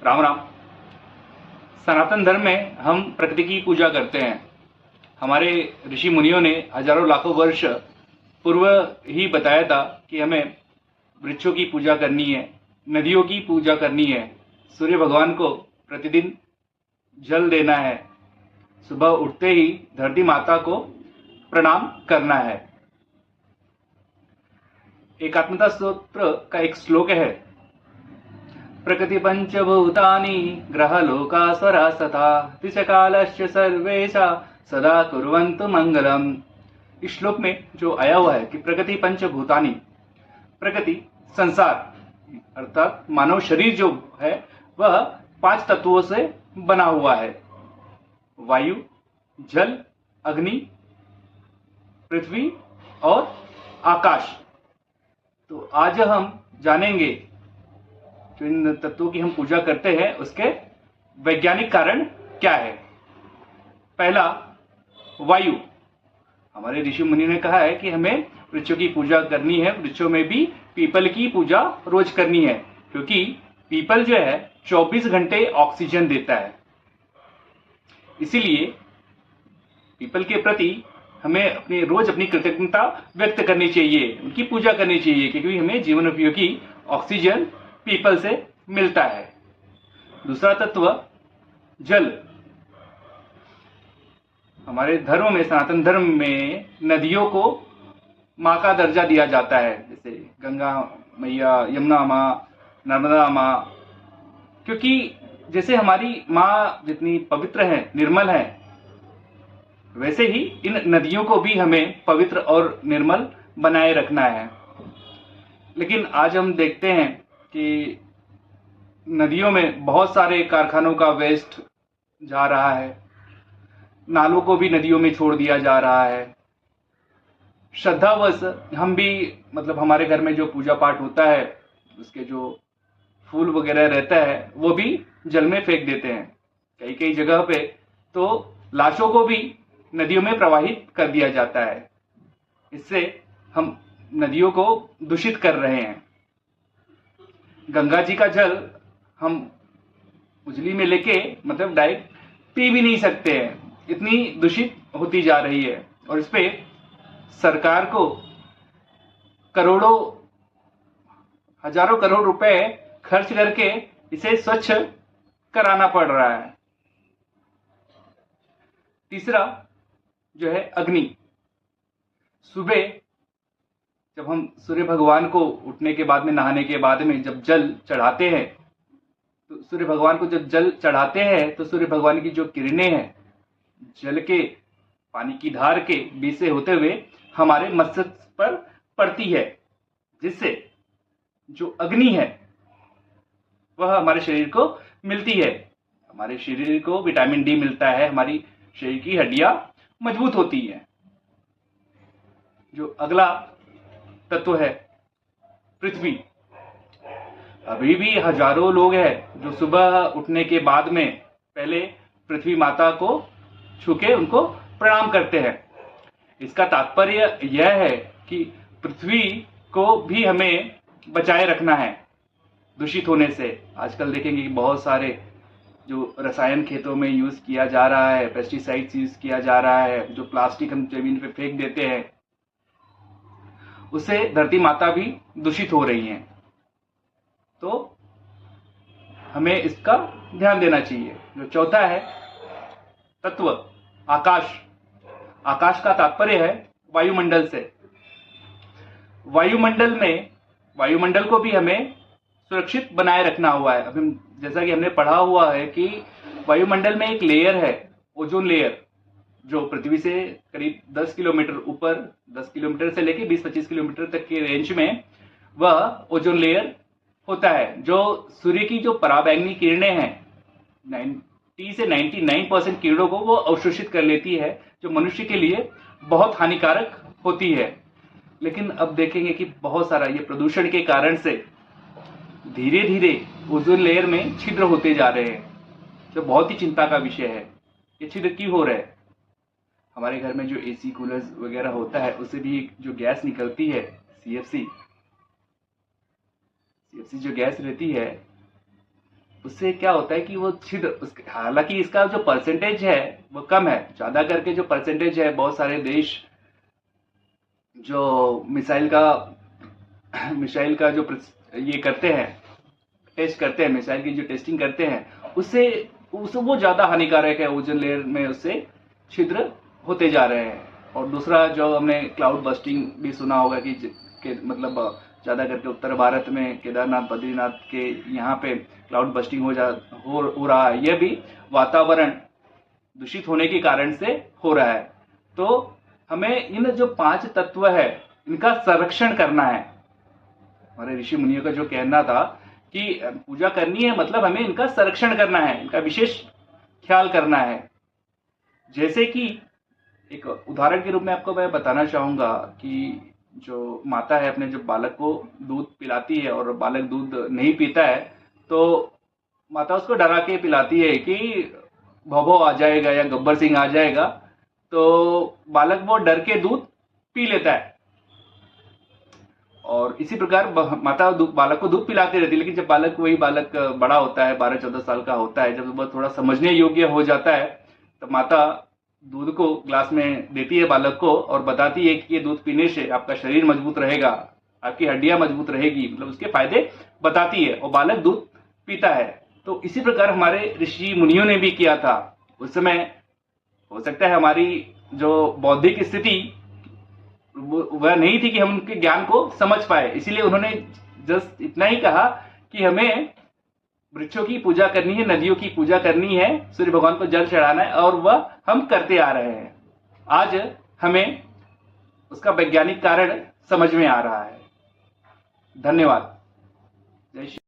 राम राम। सनातन धर्म में हम प्रकृति की पूजा करते हैं। हमारे ऋषि मुनियों ने हजारों लाखों वर्ष पूर्व ही बताया था कि हमें वृक्षों की पूजा करनी है, नदियों की पूजा करनी है, सूर्य भगवान को प्रतिदिन जल देना है, सुबह उठते ही धरती माता को प्रणाम करना है। एकात्मता स्तोत्र का एक श्लोक है, प्रकृति पंचभूतानि ग्रह लोका स्वरासता त्रिशकालस्य सर्वेशा सदा कुर्वन्तु मंगलम। इस श्लोक में जो आया हुआ है कि प्रकृति पंचभूतानि, प्रकृति संसार अर्थात मानव शरीर जो है वह 5 तत्वों से बना हुआ है, वायु, जल, अग्नि, पृथ्वी और आकाश। तो आज हम जानेंगे जो इन तत्वों की हम पूजा करते हैं उसके वैज्ञानिक कारण क्या है। पहला, वायु। हमारे ऋषि मुनि ने कहा है कि हमें वृक्षों की पूजा करनी है, वृक्षों में भी पीपल की पूजा रोज करनी है, क्योंकि पीपल जो है 24 घंटे ऑक्सीजन देता है। इसीलिए पीपल के प्रति हमें रोज अपनी कृतज्ञता व्यक्त करनी चाहिए, उनकी पूजा करनी चाहिए, क्योंकि हमें जीवन उपयोगी ऑक्सीजन पीपल से मिलता है। दूसरा तत्व, जल। हमारे धर्म में, सनातन धर्म में नदियों को माँ का दर्जा दिया जाता है, जैसे गंगा मैया, यमुना माँ, नर्मदा माँ, क्योंकि जैसे हमारी माँ जितनी पवित्र है, निर्मल है, वैसे ही इन नदियों को भी हमें पवित्र और निर्मल बनाए रखना है। लेकिन आज हम देखते हैं कि नदियों में बहुत सारे कारखानों का वेस्ट जा रहा है, नालों को भी नदियों में छोड़ दिया जा रहा है। श्रद्धावश हम भी हमारे घर में जो पूजा पाठ होता है उसके जो फूल वगैरह रहता है वो भी जल में फेंक देते हैं। कई कई जगह पे तो लाशों को भी नदियों में प्रवाहित कर दिया जाता है। इससे हम नदियों को दूषित कर रहे हैं। गंगा जी का जल हम उजली में लेके डायरेक्ट पी भी नहीं सकते हैं, इतनी दूषित होती जा रही है। और इस पे सरकार को करोड़ों, हजारों करोड़ रुपए खर्च करके इसे स्वच्छ कराना पड़ रहा है। तीसरा जो है अग्नि। सुबह जब हम सूर्य भगवान को उठने के बाद में, नहाने के बाद में जब जल चढ़ाते हैं, तो सूर्य भगवान को जब जल चढ़ाते हैं तो सूर्य भगवान की जो किरणें हैं जल के, पानी की धार के बीच से होते हुए हमारे मस्तिष्क पर पड़ती है, जिससे जो अग्नि है वह हमारे शरीर को मिलती है। हमारे शरीर को विटामिन डी मिलता है, हमारी शरीर की हड्डियां मजबूत होती हैं। जो अगला तत्व है पृथ्वी। अभी भी हजारों लोग हैं जो सुबह उठने के बाद में पहले पृथ्वी माता को छूके उनको प्रणाम करते हैं। इसका तात्पर्य यह है कि पृथ्वी को भी हमें बचाए रखना है दूषित होने से। आजकल देखेंगे कि बहुत सारे जो रसायन खेतों में यूज किया जा रहा है, पेस्टिसाइड्स यूज किया जा रहा है, जो प्लास्टिक हम जमीन पे फेंक देते हैं, उससे धरती माता भी दूषित हो रही है। तो हमें इसका ध्यान देना चाहिए। जो चौथा है तत्व, आकाश। आकाश का तात्पर्य है वायुमंडल से। वायुमंडल को भी हमें सुरक्षित बनाए रखना हुआ है। अभी जैसा कि हमने पढ़ा हुआ है कि वायुमंडल में एक लेयर है, ओजोन लेयर, जो पृथ्वी से करीब 10 किलोमीटर ऊपर, 10 किलोमीटर से लेके 20-25 किलोमीटर तक के रेंज में वह ओजोन लेयर होता है, जो सूर्य की जो पराबैंगनी किरणें हैं 90 से 99% किरणों को वो अवशोषित कर लेती है, जो मनुष्य के लिए बहुत हानिकारक होती है। लेकिन अब देखेंगे कि बहुत सारा ये प्रदूषण के कारण से धीरे धीरे ओजोन लेयर में छिद्र होते जा रहे हैं, जो बहुत ही चिंता का विषय है। ये छिद्र क्यों हो रहा है? हमारे घर में जो एसी कूलर्स वगैरह होता है उससे भी जो गैस निकलती है, सीएफसी जो गैस रहती है, उससे क्या होता है कि वो छिद्र हालांकि इसका जो परसेंटेज है वो कम है, ज्यादा करके जो परसेंटेज है बहुत सारे देश जो मिसाइल का जो ये करते हैं, टेस्ट करते हैं, मिसाइल की जो टेस्टिंग करते हैं, उससे वो ज्यादा हानिकारक है, ओजोन लेयर में उससे छिद्र होते जा रहे हैं। और दूसरा जो हमने क्लाउड बस्टिंग भी सुना होगा कि मतलब ज्यादा करके उत्तर भारत में केदारनाथ बद्रीनाथ के यहाँ पे क्लाउड बस्टिंग हो रहा है। यह भी वातावरण दूषित होने के कारण से हो रहा है। तो हमें इन जो 5 तत्व है इनका संरक्षण करना है। हमारे ऋषि मुनियों का जो कहना था कि पूजा करनी है मतलब हमें इनका संरक्षण करना है, इनका विशेष ख्याल करना है। जैसे कि एक उदाहरण के रूप में आपको मैं बताना चाहूंगा कि जो माता है अपने जो बालक को दूध पिलाती है और बालक दूध नहीं पीता है तो माता उसको डरा के पिलाती है कि भवो आ जाएगा या गब्बर सिंह आ जाएगा, तो बालक वो डर के दूध पी लेता है। और इसी प्रकार माता बालक को दूध पिलाती रहती है, लेकिन जब वही बालक बड़ा होता है, 12-14 साल का होता है, जब वह थोड़ा समझने योग्य हो जाता है, तब माता दूध को ग्लास में देती है बालक को और बताती है कि ये दूध पीने से आपका शरीर मजबूत रहेगा, आपकी हड्डियां मजबूत रहेगी, मतलब उसके फायदे बताती है और बालक दूध पीता है। तो इसी प्रकार हमारे ऋषि मुनियों ने भी किया था। उस समय हो सकता है हमारी जो बौद्धिक स्थिति वह नहीं थी कि हम उनके ज्ञान को समझ पाए, इसीलिए उन्होंने जस्ट इतना ही कहा कि हमें वृक्षों की पूजा करनी है, नदियों की पूजा करनी है, सूर्य भगवान को जल चढ़ाना है, और वह हम करते आ रहे हैं। आज हमें उसका वैज्ञानिक कारण समझ में आ रहा है। धन्यवाद। जय श्री